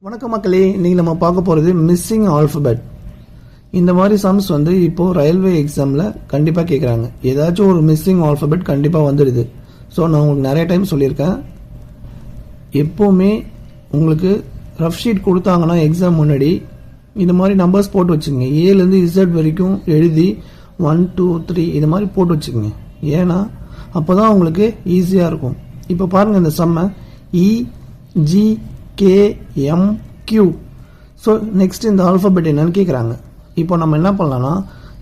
வணக்கம் மக்களே, இன்னைக்கு நம்ம பார்க்க போகிறது மிஸ்ஸிங் ஆல்ஃபபெட். இந்த மாதிரி சம்ஸ் வந்து இப்போது ரயில்வே எக்ஸாமில் கண்டிப்பாக கேட்குறாங்க. ஏதாச்சும் ஒரு மிஸ்ஸிங் ஆல்ஃபபெட் கண்டிப்பாக வந்துடுது. ஸோ நான் உங்களுக்கு நிறைய டைம் சொல்லியிருக்கேன், எப்போவுமே உங்களுக்கு ரஃப் ஷீட் கொடுத்தாங்கன்னா எக்ஸாம் முன்னாடி இந்த மாதிரி நம்பர்ஸ் போட்டு வச்சுக்கோங்க. ஏலேருந்து இசட் வரைக்கும் எழுதி 1 2 3 இது மாதிரி போட்டு வச்சுக்கோங்க. ஏன்னா அப்போ தான் உங்களுக்கு ஈஸியாக இருக்கும். இப்போ பாருங்கள், இந்த சம்மை EGKMQ. ஸோ நெக்ஸ்ட் இந்த ஆல்ஃபபெட் என்னன்னு கேட்குறாங்க. இப்போ நம்ம என்ன பண்ணலாம்னா,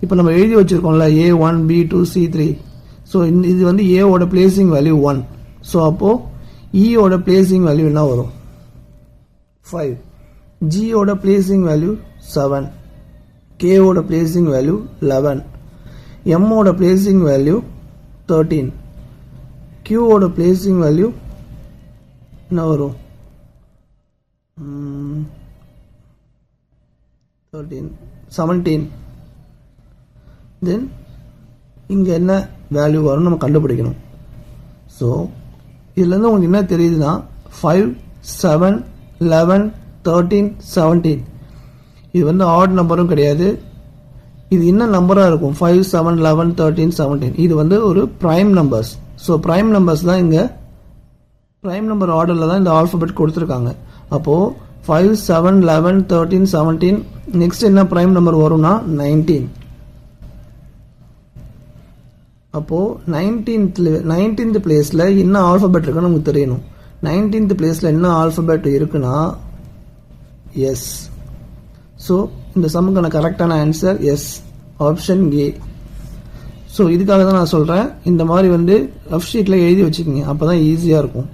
இப்போ நம்ம எழுதி வச்சுருக்கோம்ல A1 B2 C3. ஸோ இது வந்து ஏவோட பிளேசிங் வேல்யூ 1. ஸோ அப்போது ஈயோட பிளேசிங் வேல்யூ என்ன வரும்? 5. ஜியோட பிளேசிங் வேல்யூ 7. கேவோட பிளேசிங் வேல்யூ 11. எம்மோட பிளேசிங் வேல்யூ 13. கியூவோட பிளேசிங் வேல்யூ என்ன வரும்? 13 17. தென் இங்கே என்ன வேல்யூ வரும் நம்ம கண்டுபிடிக்கணும். ஸோ இதுலேருந்து உங்களுக்கு என்ன தெரியுதுன்னா 5 7 11 13 17. இது வந்து ஆட் நம்பரும் கிடையாது. இது என்ன நம்பராக இருக்கும்? 5 7 11 13 17. இது வந்து ஒரு prime numbers. So prime numbers தான் இங்கே ப்ரைம் நம்பர் ஆர்டரில் தான் இந்த ஆல்ஃபபெட் கொடுத்துருக்காங்க. அப்போது 5 7 11 13 17. நெக்ஸ்ட் என்ன ப்ரைம் நம்பர் வரும்னா 19. அப்போது 19th பிளேஸில் என்ன ஆல்ஃபபெட் இருக்குன்னு நமக்கு தெரியணும். 19th பிளேஸில் என்ன ஆல்ஃபபெட் இருக்குன்னா எஸ். ஸோ இந்த சம்முக்கான கரெக்டான answer is, option A. So இதுக்காக தான் நான் சொல்கிறேன், இந்த மாதிரி வந்து ரஃப் ஷீட்டில் எழுதி வச்சுக்கோங்க, அப்போ தான் ஈஸியாக இருக்கும்.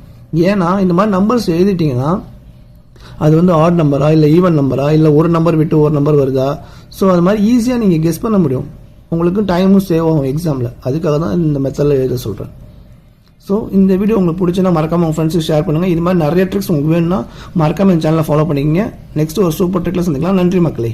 ஏன்னா இந்த மாதிரி நம்பர்ஸ் எழுதிட்டிங்கன்னா அது வந்து ஆட் நம்பரா இல்லை ஈவன் நம்பரா இல்லை ஒரு நம்பர் விட்டு ஒரு நம்பர் வருதா. ஸோ அது மாதிரி ஈஸியாக நீங்கள் கெஸ் பண்ண முடியும். உங்களுக்கு டைமும் சேவ் ஆகும் எக்ஸாமில். அதுக்காக தான் இந்த மெத்தடில் எழுத சொல்கிறேன். ஸோ இந்த வீடியோ உங்களுக்கு பிடிச்சுன்னா மறக்காமல் உங்கள் ஃப்ரெண்ட்ஸுக்கு ஷேர் பண்ணுங்கள். இது மாதிரி நிறைய ட்ரிக்ஸ் உங்களுக்கு வேணும்னா மறக்காமல் என் சேனலை ஃபாலோ பண்ணிக்கங்க. நெக்ஸ்ட் ஒரு சூப்பர் ட்ரிக்கில் சந்திக்கலாம். நன்றி மக்களே.